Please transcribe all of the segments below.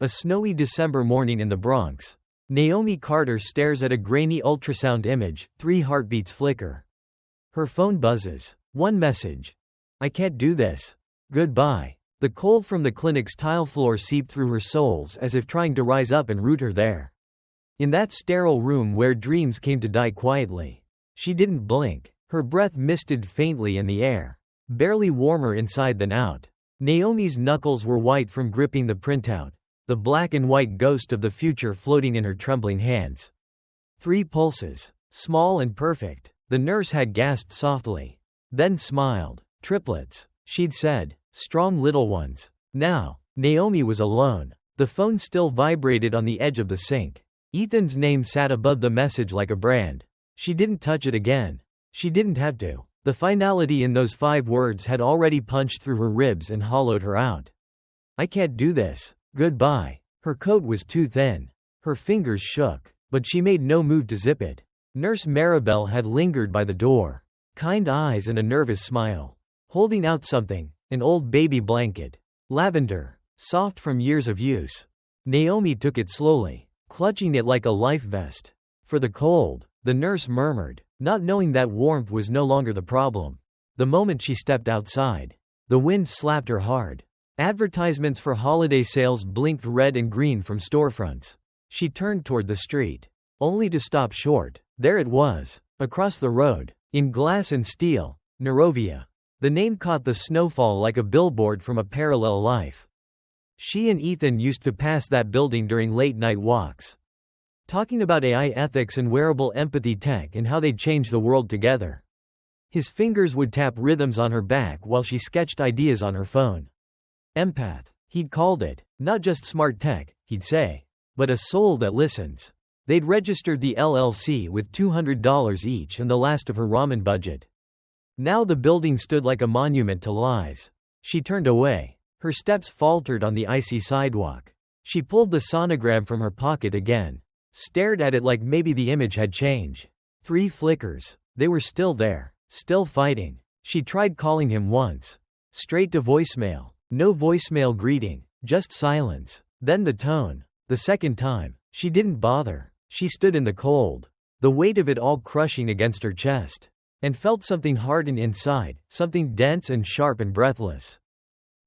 A snowy December morning in the Bronx. Naomi Carter stares at a grainy ultrasound image, 3 heartbeats flicker. Her phone buzzes. One message. I can't do this. Goodbye. The cold from the clinic's tile floor seeped through her soles as if trying to rise up and root her there. In that sterile room where dreams came to die quietly. She didn't blink. Her breath misted faintly in the air. Barely warmer inside than out. Naomi's knuckles were white from gripping the printout, the black and white ghost of the future floating in her trembling hands. 3 pulses. Small and perfect. The nurse had gasped softly. Then smiled. Triplets, she'd said. Strong little ones. Now, Naomi was alone. The phone still vibrated on the edge of the sink. Ethan's name sat above the message like a brand. She didn't touch it again. She didn't have to. The finality in those 5 words had already punched through her ribs and hollowed her out. I can't do this. Goodbye. Her coat was too thin. Her fingers shook, but she made no move to zip it. Nurse Maribel had lingered by the door. Kind eyes and a nervous smile. Holding out something, an old baby blanket. Lavender, soft from years of use. Naomi took it slowly, clutching it like a life vest. For the cold, the nurse murmured, not knowing that warmth was no longer the problem. The moment she stepped outside, the wind slapped her hard. Advertisements for holiday sales blinked red and green from storefronts. She turned toward the street, only to stop short. There it was, across the road, in glass and steel, Nerovia. The name caught the snowfall like a billboard from a parallel life. She and Ethan used to pass that building during late-night walks, talking about AI ethics and wearable empathy tech and how they'd change the world together. His fingers would tap rhythms on her back while she sketched ideas on her phone. Empath, he'd called it, not just smart tech, he'd say, but a soul that listens. They'd registered the LLC with $200 each and the last of her ramen budget. Now the building stood like a monument to lies. She turned away. Her steps faltered on the icy sidewalk. She pulled the sonogram from her pocket again, stared at it like maybe the image had changed. 3 flickers. They were still there, still fighting. She tried calling him once. Straight to voicemail. No voicemail greeting, just silence. Then the tone. The second time, she didn't bother. She stood in the cold, the weight of it all crushing against her chest, and felt something harden inside, something dense and sharp and breathless.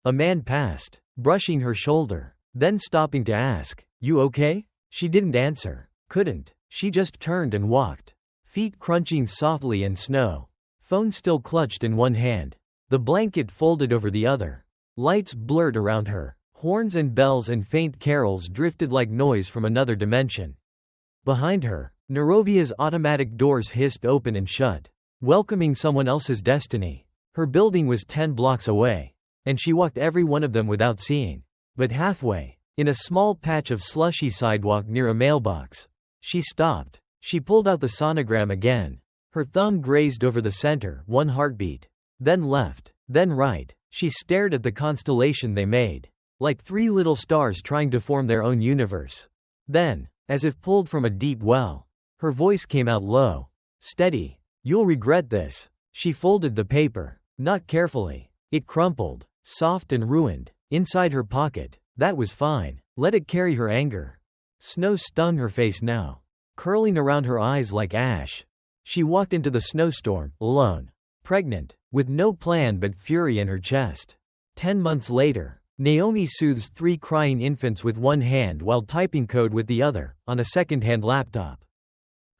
A man passed, brushing her shoulder, then stopping to ask, "You okay?" She didn't answer, couldn't. She just turned and walked, feet crunching softly in snow. Phone still clutched in one hand, the blanket folded over the other. Lights blurred around her. Horns and bells and faint carols drifted like noise from another dimension. Behind her, Nerovia's automatic doors hissed open and shut, welcoming someone else's destiny. Her building was 10 blocks away, and she walked every one of them without seeing. But halfway, in a small patch of slushy sidewalk near a mailbox, she stopped. She pulled out the sonogram again. Her thumb grazed over the center, 1 heartbeat. Then left, then right. She stared at the constellation they made, like 3 little stars trying to form their own universe. Then, as if pulled from a deep well, her voice came out low, steady. You'll regret this. She folded the paper, not carefully. It crumpled, soft and ruined, inside her pocket. That was fine. Let it carry her anger. Snow stung her face now, curling around her eyes like ash. She walked into the snowstorm, alone, pregnant, with no plan but fury in her chest. 10 months later, Naomi soothes 3 crying infants with one hand while typing code with the other, on a second-hand laptop.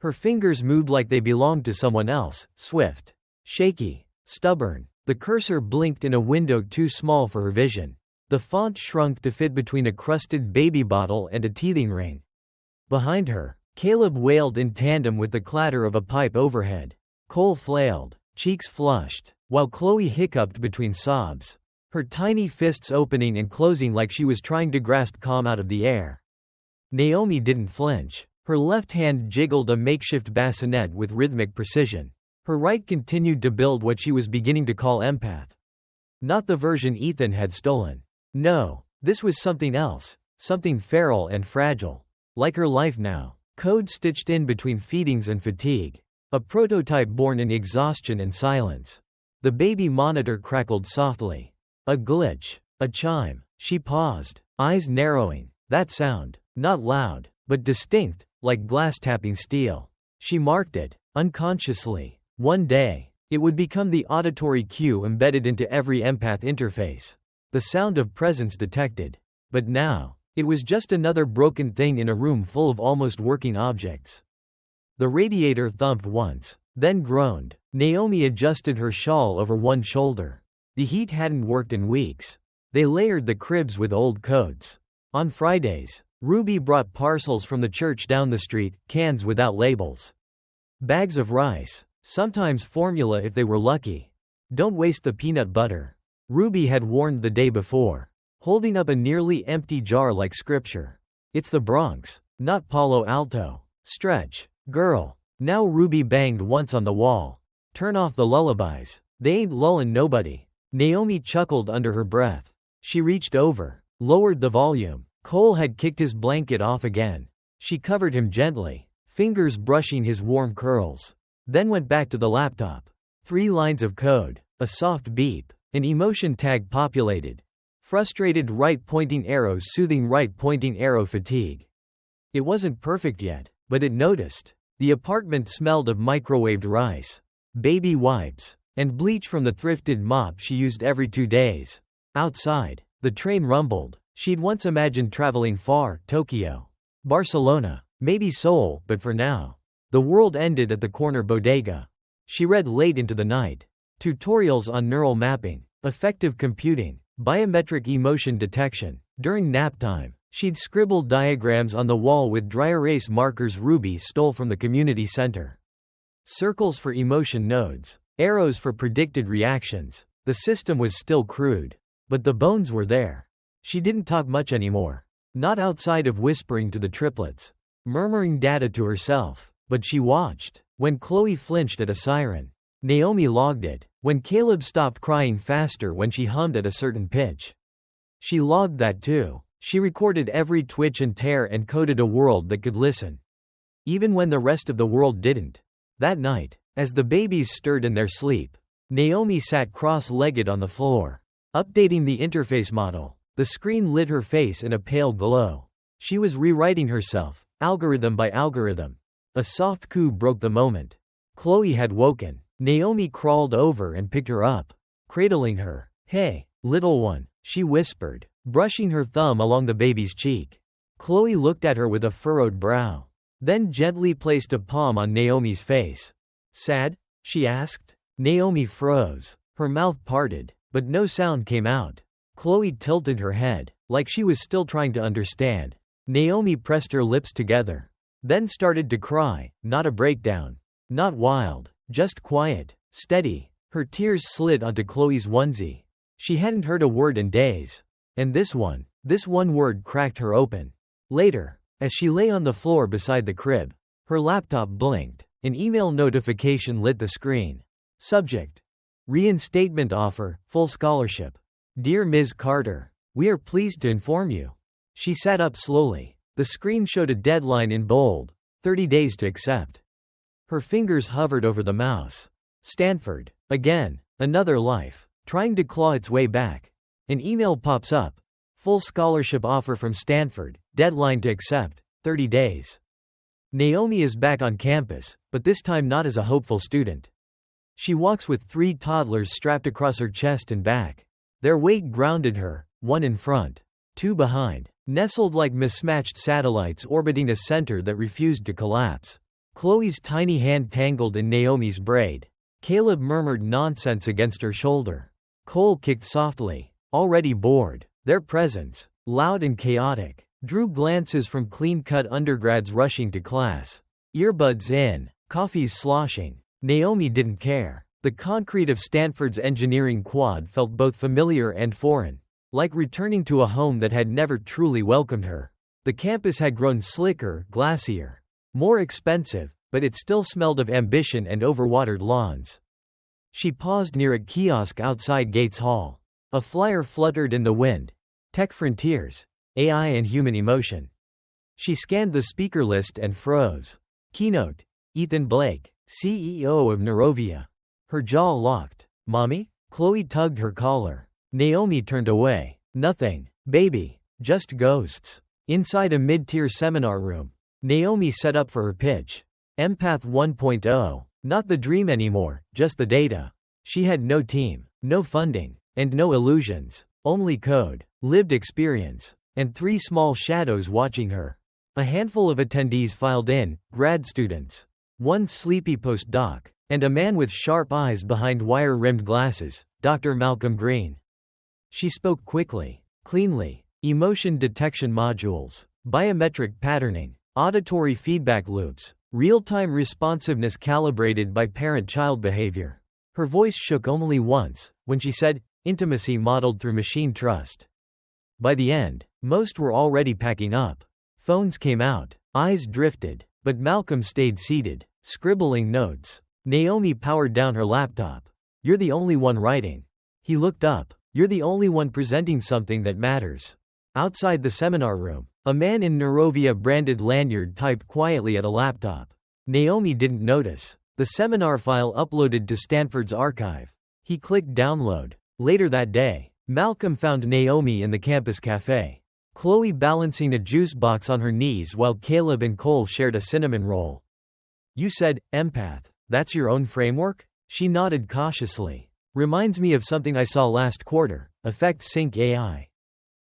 Her fingers moved like they belonged to someone else, swift, shaky, stubborn. The cursor blinked in a window too small for her vision. The font shrunk to fit between a crusted baby bottle and a teething ring. Behind her, Caleb wailed in tandem with the clatter of a pipe overhead. Cole flailed, cheeks flushed, while Chloe hiccuped between sobs, her tiny fists opening and closing like she was trying to grasp calm out of the air. Naomi didn't flinch. Her left hand jiggled a makeshift bassinet with rhythmic precision. Her right continued to build what she was beginning to call empath. Not the version Ethan had stolen. No, this was something else, something feral and fragile. Like her life now, code stitched in between feedings and fatigue. A prototype born in exhaustion and silence. The baby monitor crackled softly. A glitch. A chime. She paused, eyes narrowing. That sound. Not loud, but distinct, like glass tapping steel. She marked it, unconsciously. One day, it would become the auditory cue embedded into every empath interface. The sound of presence detected. But now, it was just another broken thing in a room full of almost working objects. The radiator thumped once, then groaned. Naomi adjusted her shawl over one shoulder. The heat hadn't worked in weeks. They layered the cribs with old coats. On Fridays, Ruby brought parcels from the church down the street, cans without labels. Bags of rice, sometimes formula if they were lucky. Don't waste the peanut butter, Ruby had warned the day before, holding up a nearly empty jar like scripture. It's the Bronx, not Palo Alto. Stretch, girl. Now Ruby banged once on the wall. Turn off the lullabies. They ain't lullin' nobody. Naomi chuckled under her breath. She reached over, lowered the volume. Cole had kicked his blanket off again. She covered him gently, fingers brushing his warm curls. Then went back to the laptop. 3 lines of code, a soft beep, an emotion tag populated. Frustrated right-pointing arrows soothing right-pointing arrow fatigue. It wasn't perfect yet, but it noticed. The apartment smelled of microwaved rice, baby wipes, and bleach from the thrifted mop she used every 2 days. Outside, the train rumbled. She'd once imagined traveling far, Tokyo, Barcelona, maybe Seoul, but for now, the world ended at the corner bodega. She read late into the night. Tutorials on neural mapping, effective computing, biometric emotion detection. During nap time, she'd scribbled diagrams on the wall with dry erase markers Ruby stole from the community center. Circles for emotion nodes, arrows for predicted reactions. The system was still crude, but the bones were there. She didn't talk much anymore. Not outside of whispering to the triplets, murmuring data to herself, but she watched. When Chloe flinched at a siren, Naomi logged it. When Caleb stopped crying faster when she hummed at a certain pitch, she logged that too. She recorded every twitch and tear and coded a world that could listen, even when the rest of the world didn't. That night, as the babies stirred in their sleep, Naomi sat cross-legged on the floor, updating the interface model. The screen lit her face in a pale glow. She was rewriting herself, algorithm by algorithm. A soft coo broke the moment. Chloe had woken. Naomi crawled over and picked her up, cradling her. "Hey, little one," she whispered, brushing her thumb along the baby's cheek. Chloe looked at her with a furrowed brow, then gently placed a palm on Naomi's face. "Sad?" she asked. Naomi froze. Her mouth parted, but no sound came out. Chloe tilted her head, like she was still trying to understand. Naomi pressed her lips together, then started to cry. Not a breakdown. Not wild. Just quiet. Steady. Her tears slid onto Chloe's onesie. She hadn't heard a word in days. And this one word cracked her open. Later, as she lay on the floor beside the crib, her laptop blinked. An email notification lit the screen. Subject: Reinstatement offer, full scholarship. Dear Ms. Carter, we are pleased to inform you. She sat up slowly. The screen showed a deadline in bold, 30 days to accept. Her fingers hovered over the mouse. Stanford. Again, another life, trying to claw its way back. An email pops up. Full scholarship offer from Stanford, deadline to accept, 30 days. Naomi is back on campus, but this time not as a hopeful student. She walks with 3 toddlers strapped across her chest and back. Their weight grounded her, 1 in front, 2 behind, nestled like mismatched satellites orbiting a center that refused to collapse. Chloe's tiny hand tangled in Naomi's braid. Caleb murmured nonsense against her shoulder. Cole kicked softly, already bored. Their presence, loud and chaotic, drew glances from clean-cut undergrads rushing to class. Earbuds in, coffees sloshing. Naomi didn't care. The concrete of Stanford's engineering quad felt both familiar and foreign, like returning to a home that had never truly welcomed her. The campus had grown slicker, glassier, more expensive, but it still smelled of ambition and overwatered lawns. She paused near a kiosk outside Gates Hall. A flyer fluttered in the wind. Tech Frontiers, AI and Human Emotion. She scanned the speaker list and froze. Keynote: Ethan Blake, CEO of Neurovia. Her jaw locked. Mommy? Chloe tugged her collar. Naomi turned away. Nothing, baby. Just ghosts. Inside a mid-tier seminar room, Naomi set up for her pitch. Empath 1.0. Not the dream anymore, just the data. She had no team, no funding, and no illusions. Only code, lived experience, and 3 small shadows watching her. A handful of attendees filed in, grad students, 1 sleepy postdoc, and a man with sharp eyes behind wire-rimmed glasses, Dr. Malcolm Green. She spoke quickly, cleanly. Emotion detection modules, biometric patterning, auditory feedback loops, real-time responsiveness calibrated by parent-child behavior. Her voice shook only once, when she said, intimacy modeled through machine trust. By the end, most were already packing up. Phones came out, eyes drifted, but Malcolm stayed seated, scribbling notes. Naomi powered down her laptop. You're the only one writing. He looked up. You're the only one presenting something that matters. Outside the seminar room, a man in Neurovia-branded lanyard typed quietly at a laptop. Naomi didn't notice. The seminar file uploaded to Stanford's archive. He clicked download. Later that day, Malcolm found Naomi in the campus cafe. Chloe balancing a juice box on her knees while Caleb and Cole shared a cinnamon roll. You said, empath. That's your own framework? She nodded cautiously. Reminds me of something I saw last quarter, Effect Sync AI.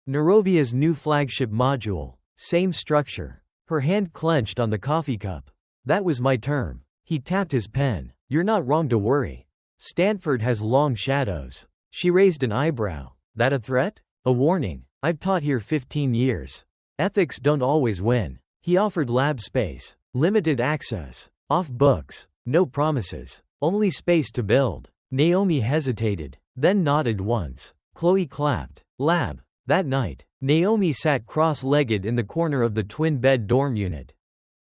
Neurovia's new flagship module. Same structure. Her hand clenched on the coffee cup. That was my term. He tapped his pen. You're not wrong to worry. Stanford has long shadows. She raised an eyebrow. That a threat? A warning. I've taught here 15 years. Ethics don't always win. He offered lab space, limited access, off books, no promises, only space to build. Naomi hesitated, then nodded once. Chloe clapped. Lab. That night, Naomi sat cross-legged in the corner of the twin-bed dorm unit,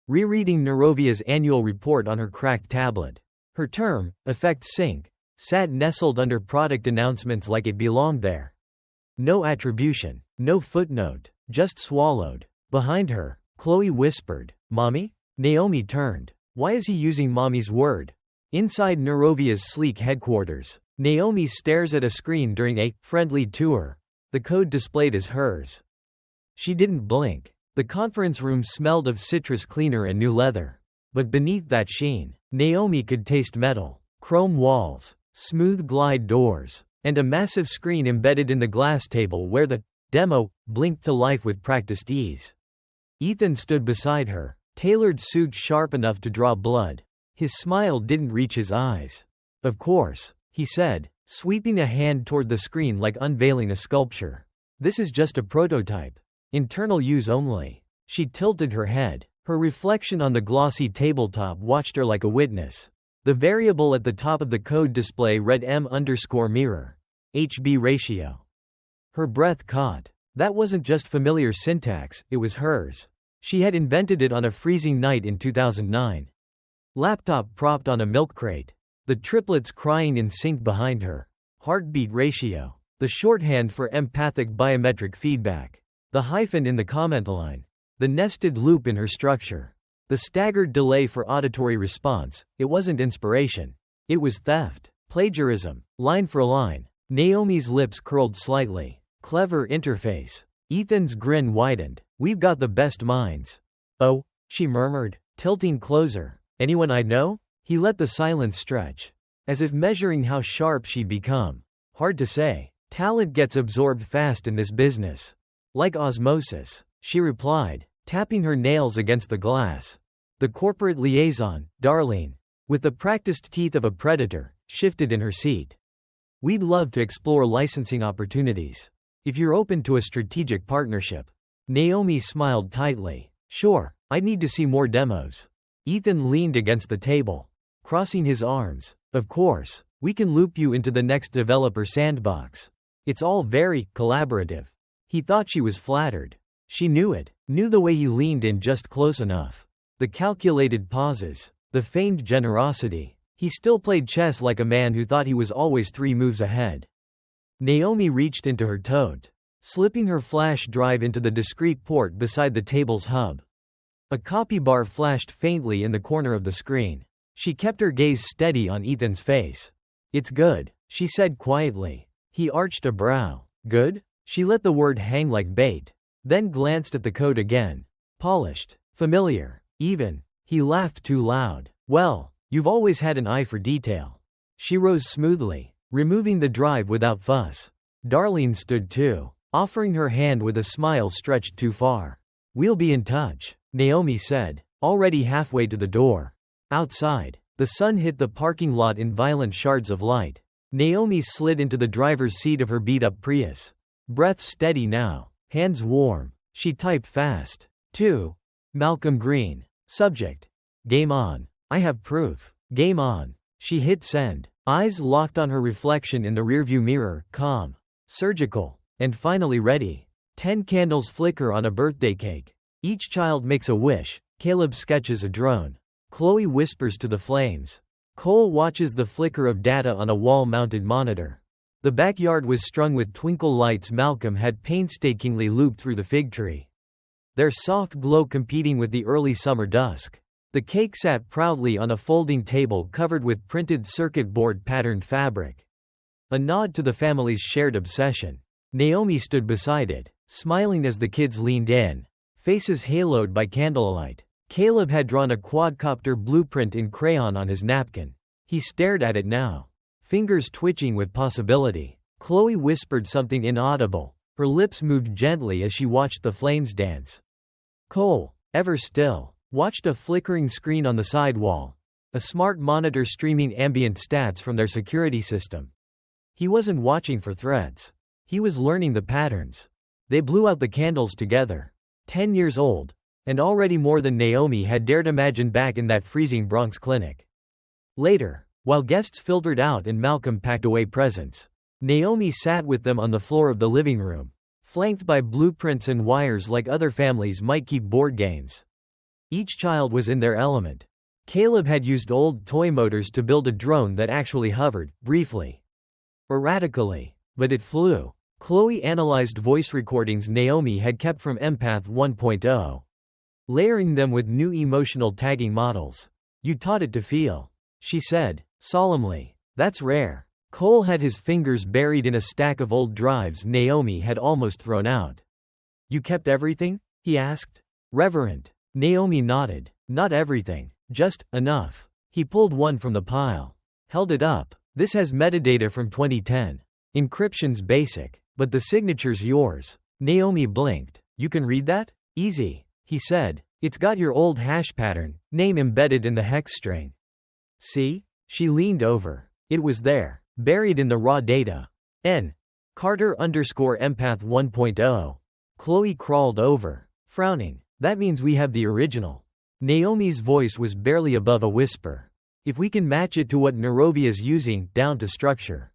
rereading Neurovia's annual report on her cracked tablet. Her term, Effect Sync, sat nestled under product announcements like it belonged there. No attribution, no footnote, just swallowed. Behind her, Chloe whispered, Mommy? Naomi turned. Why is he using Mommy's word? Inside Neurovia's sleek headquarters, Naomi stares at a screen during a friendly tour. The code displayed is hers. She didn't blink. The conference room smelled of citrus cleaner and new leather. But beneath that sheen, Naomi could taste metal, chrome walls, smooth glide doors, and a massive screen embedded in the glass table where the demo blinked to life with practiced ease. Ethan stood beside her, tailored suit sharp enough to draw blood. His smile didn't reach his eyes. Of course, he said, sweeping a hand toward the screen like unveiling a sculpture. This is just a prototype. Internal use only. She tilted her head. Her reflection on the glossy tabletop watched her like a witness. The variable at the top of the code display read M_mirror. HB ratio. Her breath caught. That wasn't just familiar syntax, it was hers. She had invented it on a freezing night in 2009. Laptop propped on a milk crate. The triplets crying in sync behind her. Heartbeat ratio. The shorthand for empathic biometric feedback. The hyphen in the comment line. The nested loop in her structure. The staggered delay for auditory response. It wasn't inspiration. It was theft. Plagiarism. Line for line. Naomi's lips curled slightly. Clever interface. Ethan's grin widened. We've got the best minds. Oh, she murmured, tilting closer. Anyone I know? He let the silence stretch, as if measuring how sharp she'd become. Hard to say. Talent gets absorbed fast in this business. Like osmosis, she replied, tapping her nails against the glass. The corporate liaison, Darlene, with the practiced teeth of a predator, shifted in her seat. We'd love to explore licensing opportunities. If you're open to a strategic partnership. Naomi smiled tightly. Sure, I'd need to see more demos. Ethan leaned against the table, crossing his arms. Of course, we can loop you into the next developer sandbox. It's all very collaborative. He thought she was flattered. She knew it, knew the way he leaned in just close enough. The calculated pauses, the feigned generosity. He still played chess like a man who thought he was always 3 moves ahead. Naomi reached into her tote, slipping her flash drive into the discrete port beside the table's hub. A copy bar flashed faintly in the corner of the screen. She kept her gaze steady on Ethan's face. It's good, she said quietly. He arched a brow. Good? She let the word hang like bait. then glanced at the code again. Polished. Familiar. Even. He laughed too loud. Well, you've always had an eye for detail. She rose smoothly, removing the drive without fuss. Darlene stood too, offering her hand with a smile stretched too far. We'll be in touch, Naomi said, already halfway to the door. Outside, the sun hit the parking lot in violent shards of light. Naomi slid into the driver's seat of her beat-up Prius. Breath steady now, hands warm. She typed fast. 2. Malcolm Green. Subject. Game on. I have proof. Game on. She hit send. Eyes locked on her reflection in the rearview mirror, calm, surgical, and finally ready. 10 candles flicker on a birthday cake. Each child makes a wish. Caleb sketches a drone. Chloe whispers to the flames. Cole watches the flicker of data on a wall-mounted monitor. The backyard was strung with twinkle lights Malcolm had painstakingly looped through the fig tree, their soft glow competing with the early summer dusk. The cake sat proudly on a folding table covered with printed circuit board patterned fabric, a nod to the family's shared obsession. Naomi stood beside it, smiling as the kids leaned in, faces haloed by candlelight. Caleb had drawn a quadcopter blueprint in crayon on his napkin. He stared at it now, fingers twitching with possibility. Chloe whispered something inaudible. Her lips moved gently as she watched the flames dance. Cole, ever still, watched a flickering screen on the side wall, a smart monitor streaming ambient stats from their security system. He wasn't watching for threats. He was learning the patterns. They blew out the candles together. 10 years old, and already more than Naomi had dared imagine back in that freezing Bronx clinic. Later, while guests filtered out and Malcolm packed away presents, Naomi sat with them on the floor of the living room, flanked by blueprints and wires like other families might keep board games. Each child was in their element. Caleb had used old toy motors to build a drone that actually hovered, briefly, erratically, but it flew. Chloe analyzed voice recordings Naomi had kept from Empath 1.0, layering them with new emotional tagging models. You taught it to feel, she said, solemnly. That's rare. Cole had his fingers buried in a stack of old drives Naomi had almost thrown out. You kept everything? He asked. Reverent. Naomi nodded. Not everything, just enough. He pulled one from the pile, held it up. This has metadata from 2010. Encryption's basic, but the signature's yours. Naomi blinked. You can read that? Easy, he said. It's got your old hash pattern, name embedded in the hex string. See? She leaned over. It was there, buried in the raw data. N. Carter _ Empath 1.0. Chloe crawled over, frowning. That means we have the original. Naomi's voice was barely above a whisper. If we can match it to what Nairovia's using, down to structure,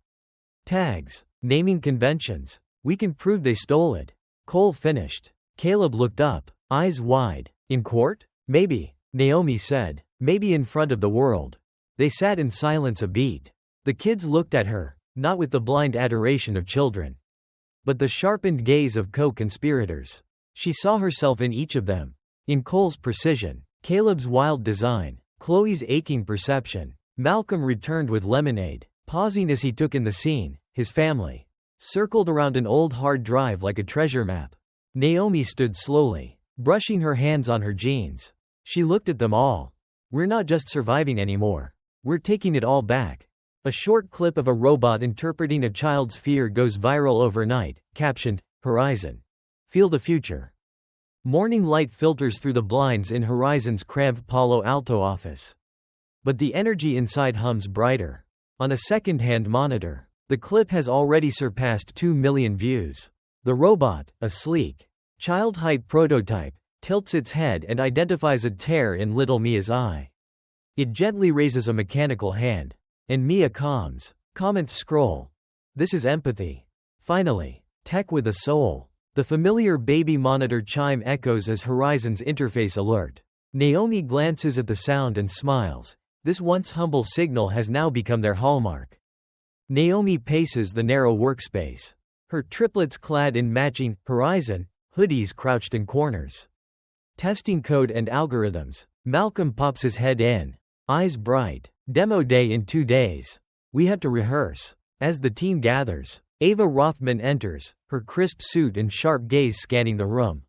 tags, naming conventions, we can prove they stole it. Cole finished. Caleb looked up, eyes wide. In court? Maybe, Naomi said. Maybe in front of the world. They sat in silence a beat. The kids looked at her, not with the blind adoration of children, but the sharpened gaze of co-conspirators. She saw herself in each of them. In Cole's precision, Caleb's wild design, Chloe's aching perception. Malcolm returned with lemonade, pausing as he took in the scene. His family, circled around an old hard drive like a treasure map. Naomi stood slowly, brushing her hands on her jeans. She looked at them all. We're not just surviving anymore. We're taking it all back. A short clip of a robot interpreting a child's fear goes viral overnight, captioned, Horizon. Feel the future. Morning light filters through the blinds in Horizon's cramped Palo Alto office. But the energy inside hums brighter. On a second-hand monitor, the clip has already surpassed 2 million views. The robot, a sleek, child-height prototype, tilts its head and identifies a tear in little Mia's eye. It gently raises a mechanical hand, and Mia calms. Comments scroll. This is empathy. Finally, tech with a soul. The familiar baby monitor chime echoes as Horizon's interface alert. Naomi glances at the sound and smiles. This once humble signal has now become their hallmark. Naomi paces the narrow workspace. Her triplets clad in matching Horizon hoodies crouched in corners, testing code and algorithms. Malcolm pops his head in, eyes bright. Demo day in 2 days. We have to rehearse. As the team gathers, Ava Rothman enters, her crisp suit and sharp gaze scanning the room.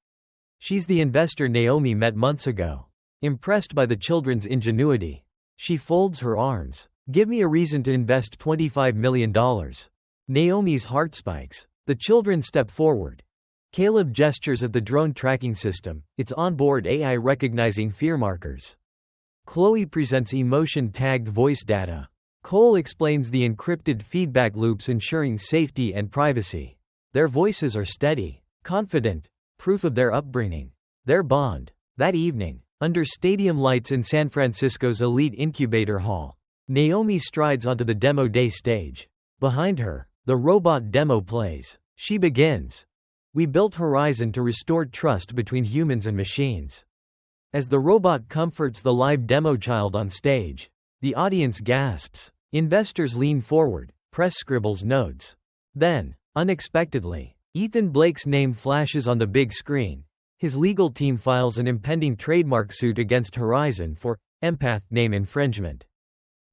She's the investor Naomi met months ago. Impressed by the children's ingenuity, she folds her arms. Give me a reason to invest $25 million. Naomi's heart spikes. The children step forward. Caleb gestures at the drone tracking system, its onboard AI recognizing fear markers. Chloe presents emotion-tagged voice data. Cole explains the encrypted feedback loops ensuring safety and privacy. Their voices are steady, confident, proof of their upbringing. Their bond. That evening, under stadium lights in San Francisco's elite incubator hall, Naomi strides onto the demo day stage. Behind her, the robot demo plays. She begins. We built Horizon to restore trust between humans and machines. As the robot comforts the live demo child on stage, the audience gasps. Investors lean forward, press scribbles notes. Then, unexpectedly, Ethan Blake's name flashes on the big screen. His legal team files an impending trademark suit against Horizon for empath name infringement.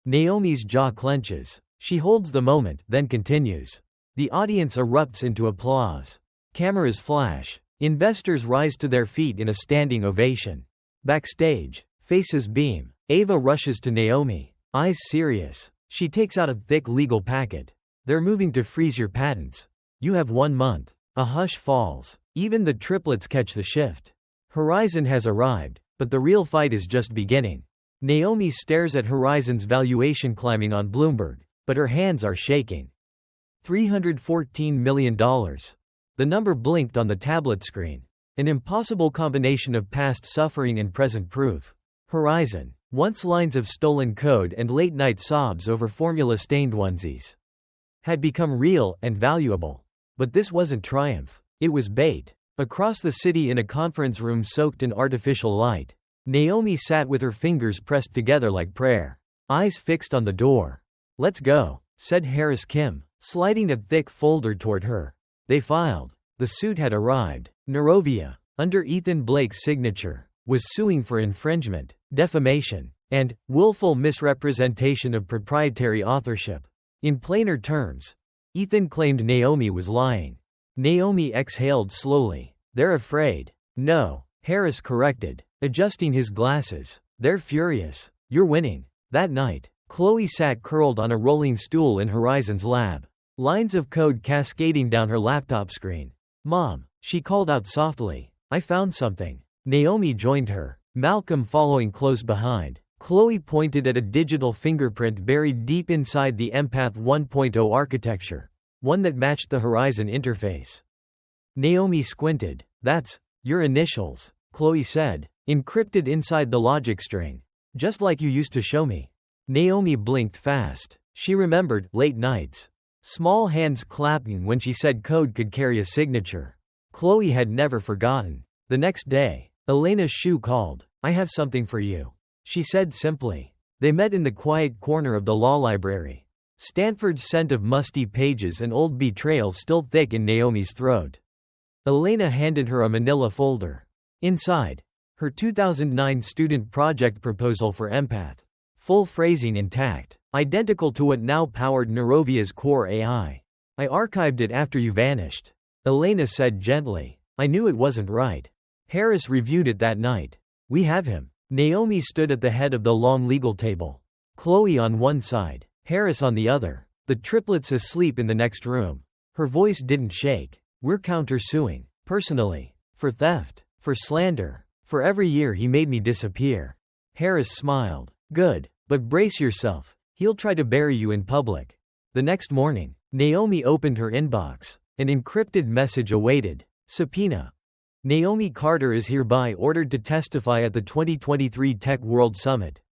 Naomi's jaw clenches. She holds the moment, then continues. The audience erupts into applause. Cameras flash. Investors rise to their feet in a standing ovation. Backstage, faces beam. Ava rushes to Naomi, eyes serious. She takes out a thick legal packet. They're moving to freeze your patents. You have 1 month. A hush falls. Even the triplets catch the shift. Horizon has arrived, but the real fight is just beginning. Naomi stares at Horizon's valuation climbing on Bloomberg, but her hands are shaking. $314 million. The number blinked on the tablet screen. An impossible combination of past suffering and present proof. Horizon. Once lines of stolen code and late-night sobs over formula-stained onesies had become real and valuable. But this wasn't triumph. It was bait. Across the city in a conference room soaked in artificial light, Naomi sat with her fingers pressed together like prayer. Eyes fixed on the door. Let's go, said Harris Kim, sliding a thick folder toward her. They filed. The suit had arrived. Narovia, under Ethan Blake's signature, was suing for infringement, defamation, and willful misrepresentation of proprietary authorship. In plainer terms, Ethan claimed Naomi was lying. Naomi exhaled slowly. They're afraid. No, Harris corrected, adjusting his glasses. They're furious. You're winning. That night, Chloe sat curled on a rolling stool in Horizon's lab. Lines of code cascading down her laptop screen. Mom, she called out softly. I found something. Naomi joined her, Malcolm following close behind. Chloe pointed at a digital fingerprint buried deep inside the Empath 1.0 architecture, one that matched the Horizon interface. Naomi squinted. That's your initials, Chloe said, encrypted inside the logic string. Just like you used to show me. Naomi blinked fast. She remembered late nights. Small hands clapping when she said code could carry a signature. Chloe had never forgotten. The next day, Elena Shu called. I have something for you, she said simply. They met in the quiet corner of the law library. Stanford's scent of musty pages and old betrayal still thick in Naomi's throat. Elena handed her a manila folder. Inside, her 2009 student project proposal for Empath. Full phrasing intact, identical to what now powered Narovia's core AI. I archived it after you vanished, Elena said gently. I knew it wasn't right. Harris reviewed it that night. We have him. Naomi stood at the head of the long legal table. Chloe on one side, Harris on the other. The triplets asleep in the next room. Her voice didn't shake. We're countersuing. Personally. For theft. For slander. For every year he made me disappear. Harris smiled. Good. But brace yourself. He'll try to bury you in public. The next morning, Naomi opened her inbox. An encrypted message awaited. Subpoena. Naomi Carter is hereby ordered to testify at the 2023 Tech World Summit.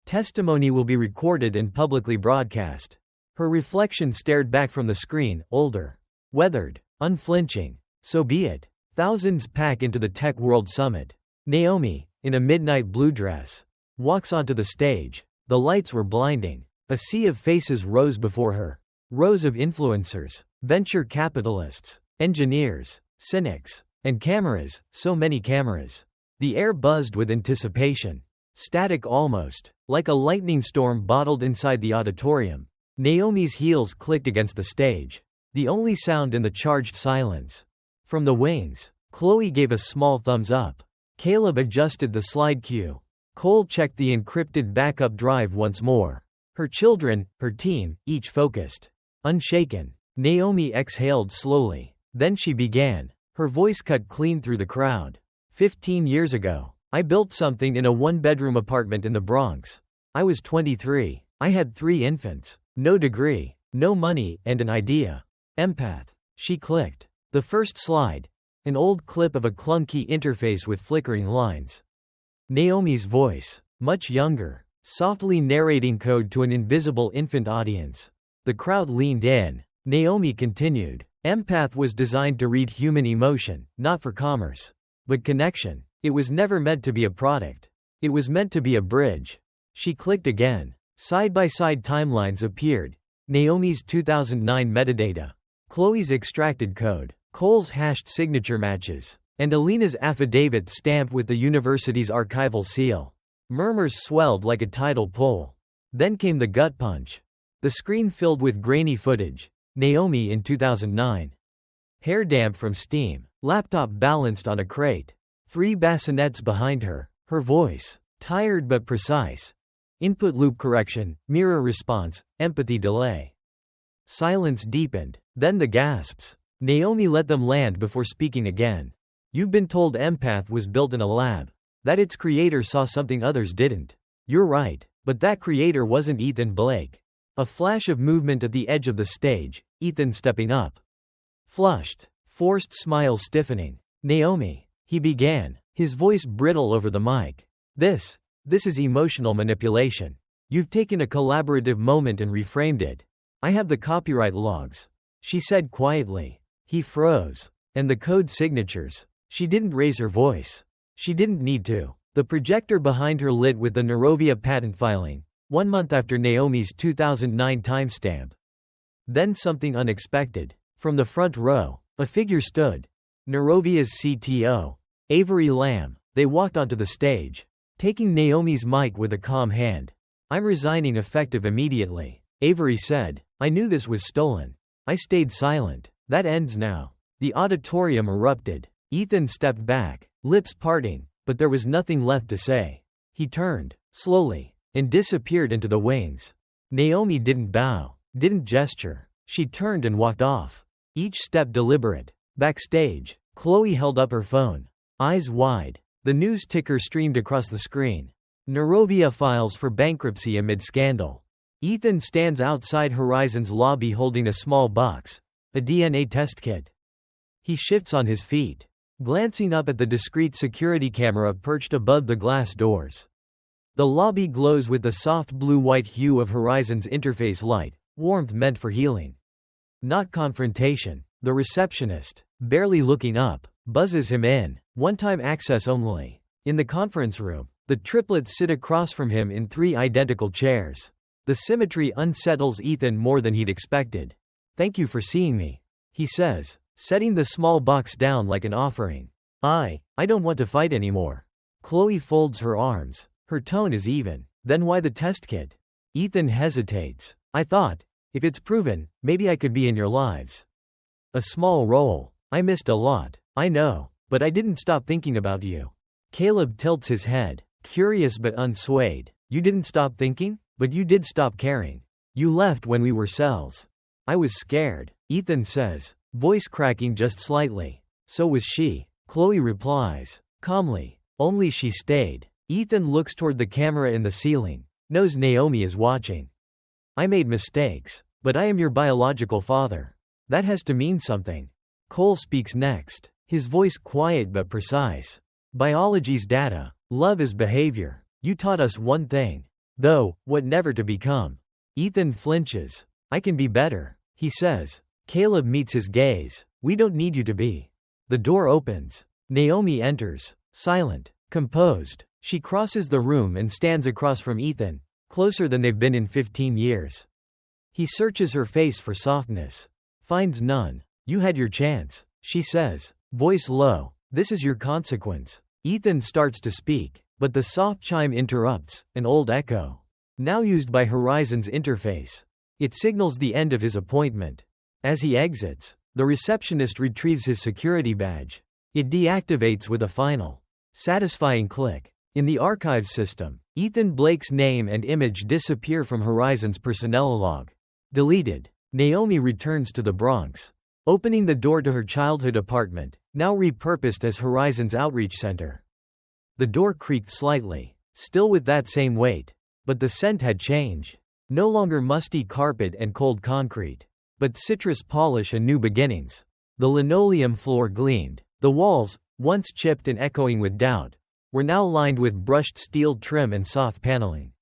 Testimony will be recorded and publicly broadcast. Her reflection stared back from the screen, older, weathered, unflinching. So be it. Thousands pack into the Tech World Summit. Naomi, in a midnight blue dress, walks onto the stage. The lights were blinding. A sea of faces rose before her. Rows of influencers, venture capitalists, engineers, cynics, and cameras, so many cameras. The air buzzed with anticipation. Static almost, like a lightning storm bottled inside the auditorium. Naomi's heels clicked against the stage, the only sound in the charged silence. From the wings, Chloe gave a small thumbs up. Caleb adjusted the slide cue. Cole checked the encrypted backup drive once more. Her children, her team, each focused. Unshaken. Naomi exhaled slowly. Then she began. Her voice cut clean through the crowd. 15 years ago, I built something in a one-bedroom apartment in the Bronx. I was 23. I had 3 infants. No degree, no money, and an idea. Empath. She clicked. The first slide. An old clip of a clunky interface with flickering lines. Naomi's voice, much younger, softly narrating code to an invisible infant audience. The crowd leaned in. Naomi continued. Empath was designed to read human emotion, not for commerce. But connection. It was never meant to be a product. It was meant to be a bridge. She clicked again. Side-by-side timelines appeared. Naomi's 2009 metadata. Chloe's extracted code. Cole's hashed signature matches. And Alina's affidavit stamped with the university's archival seal. Murmurs swelled like a tidal pool. Then came the gut punch. The screen filled with grainy footage. Naomi in 2009. Hair damp from steam. Laptop balanced on a crate. 3 bassinets behind her. Her voice. Tired but precise. Input loop correction, mirror response, empathy delay. Silence deepened. Then the gasps. Naomi let them land before speaking again. You've been told Empath was built in a lab. That its creator saw something others didn't. You're right, but that creator wasn't Ethan Blake. A flash of movement at the edge of the stage, Ethan stepping up. Flushed, forced smile stiffening. Naomi, he began, his voice brittle over the mic. This is emotional manipulation. You've taken a collaborative moment and reframed it. I have the copyright logs. She said quietly. He froze. And the code signatures. She didn't raise her voice. She didn't need to. The projector behind her lit with the Nerovia patent filing, 1 month after Naomi's 2009 timestamp. Then something unexpected. From the front row, a figure stood. Nerovia's CTO, Avery Lamb. They walked onto the stage, taking Naomi's mic with a calm hand. I'm resigning effective immediately, Avery said. I knew this was stolen. I stayed silent. That ends now. The auditorium erupted. Ethan stepped back, lips parting, but there was nothing left to say. He turned, slowly, and disappeared into the wings. Naomi didn't bow, didn't gesture. She turned and walked off. Each step deliberate. Backstage, Chloe held up her phone. Eyes wide. The news ticker streamed across the screen. Nerovia files for bankruptcy amid scandal. Ethan stands outside Horizon's lobby holding a small box. A DNA test kit. He shifts on his feet, glancing up at the discreet security camera perched above the glass doors. The lobby glows with the soft blue-white hue of Horizon's interface light, warmth meant for healing. Not confrontation. The receptionist, barely looking up, buzzes him in. One-time access only. In the conference room, the triplets sit across from him in 3 identical chairs. The symmetry unsettles Ethan more than he'd expected. Thank you for seeing me, he says, setting the small box down like an offering. I don't want to fight anymore. Chloe folds her arms. Her tone is even. Then why the test kit? Ethan hesitates. I thought, if it's proven, maybe I could be in your lives. A small role. I missed a lot. I know, but I didn't stop thinking about you. Caleb tilts his head, curious but unswayed. You didn't stop thinking, but you did stop caring. You left when we were cells. I was scared, Ethan says, voice cracking just slightly. So was she. Chloe replies, calmly. Only she stayed. Ethan looks toward the camera in the ceiling, knows Naomi is watching. I made mistakes, but I am your biological father. That has to mean something. Cole speaks next, his voice quiet but precise. Biology's data, love is behavior. You taught us one thing, though, what never to become. Ethan flinches. I can be better, he says. Caleb meets his gaze. We don't need you to be. The door opens. Naomi enters, silent, composed. She crosses the room and stands across from Ethan, closer than they've been in 15 years. He searches her face for softness. Finds none. You had your chance, she says, voice low. This is your consequence. Ethan starts to speak, but the soft chime interrupts, an old echo. Now used by Horizon's interface. It signals the end of his appointment. As he exits, the receptionist retrieves his security badge. It deactivates with a final, satisfying click. In the archive system, Ethan Blake's name and image disappear from Horizon's personnel log. Deleted. Naomi returns to the Bronx, opening the door to her childhood apartment, now repurposed as Horizon's outreach center. The door creaked slightly, still with that same weight. But the scent had changed. No longer musty carpet and cold concrete, but citrus polish and new beginnings. The linoleum floor gleamed. The walls, once chipped and echoing with doubt, were now lined with brushed steel trim and soft paneling.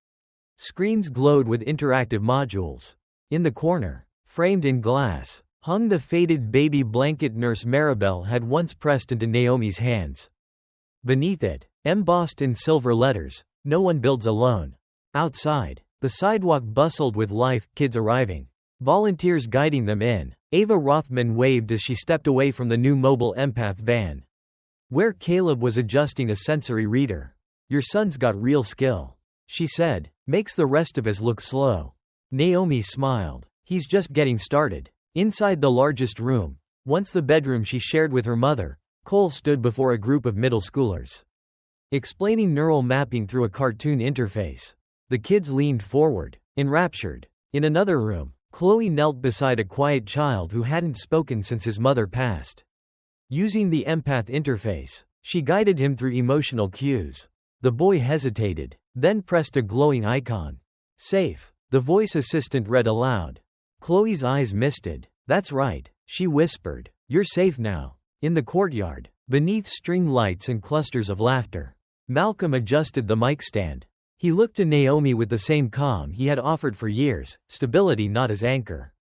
Screens glowed with interactive modules. In the corner, framed in glass, hung the faded baby blanket Nurse Maribel had once pressed into Naomi's hands. Beneath it, embossed in silver letters, "No one builds alone." Outside, the sidewalk bustled with life, kids arriving, volunteers guiding them in. Ava Rothman waved as she stepped away from the new mobile empath van, where Caleb was adjusting a sensory reader. "Your son's got real skill," she said. "Makes the rest of us look slow." Naomi smiled. "He's just getting started." Inside the largest room, once the bedroom she shared with her mother, Cole stood before a group of middle schoolers, explaining neural mapping through a cartoon interface. The kids leaned forward, enraptured. In another room, Chloe knelt beside a quiet child who hadn't spoken since his mother passed. Using the empath interface, she guided him through emotional cues. The boy hesitated, then pressed a glowing icon. "Safe," the voice assistant read aloud. Chloe's eyes misted. "That's right," she whispered. "You're safe now." In the courtyard, beneath string lights and clusters of laughter, Malcolm adjusted the mic stand. He looked to Naomi with the same calm he had offered for years, stability not as anchor,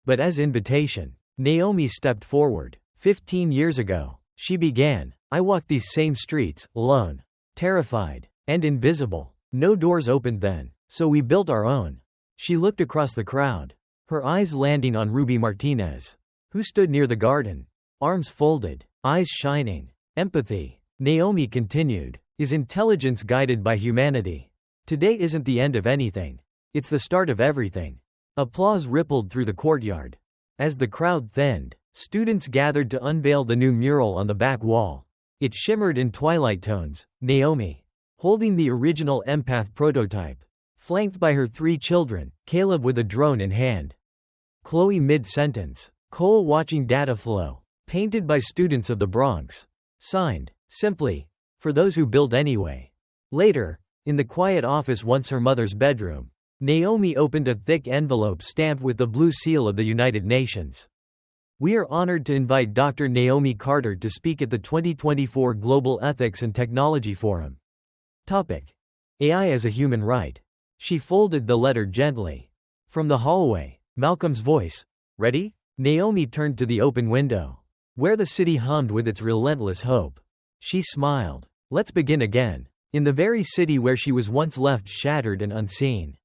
but as invitation. Naomi stepped forward. 15 years ago, she began. "I walked these same streets, alone, terrified, and invisible. No doors opened then, so we built our own." She looked across the crowd, her eyes landing on Ruby Martinez, who stood near the garden, arms folded, eyes shining. "Empathy," Naomi continued, "is intelligence guided by humanity. Today isn't the end of anything. It's the start of everything." Applause rippled through the courtyard. As the crowd thinned, students gathered to unveil the new mural on the back wall. It shimmered in twilight tones. Naomi, holding the original empath prototype, flanked by her 3 children, Caleb with a drone in hand. Chloe mid-sentence. Cole watching data flow, painted by students of the Bronx. Signed, simply, "For those who build anyway." Later, in the quiet office once her mother's bedroom, Naomi opened a thick envelope stamped with the blue seal of the United Nations. "We are honored to invite Dr. Naomi Carter to speak at the 2024 Global Ethics and Technology Forum. Topic: AI as a human right." She folded the letter gently. From the hallway, Malcolm's voice, "Ready?" Naomi turned to the open window, where the city hummed with its relentless hope. She smiled. "Let's begin again." In the very city where she was once left shattered and unseen,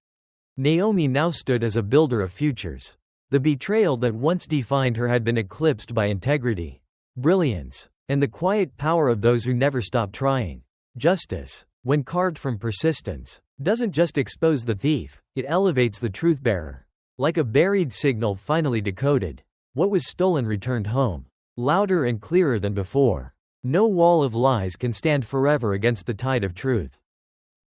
Naomi now stood as a builder of futures. The betrayal that once defined her had been eclipsed by integrity, brilliance, and the quiet power of those who never stop trying. Justice, when carved from persistence, doesn't just expose the thief, it elevates the truth-bearer. Like a buried signal finally decoded, what was stolen returned home, louder and clearer than before. No wall of lies can stand forever against the tide of truth.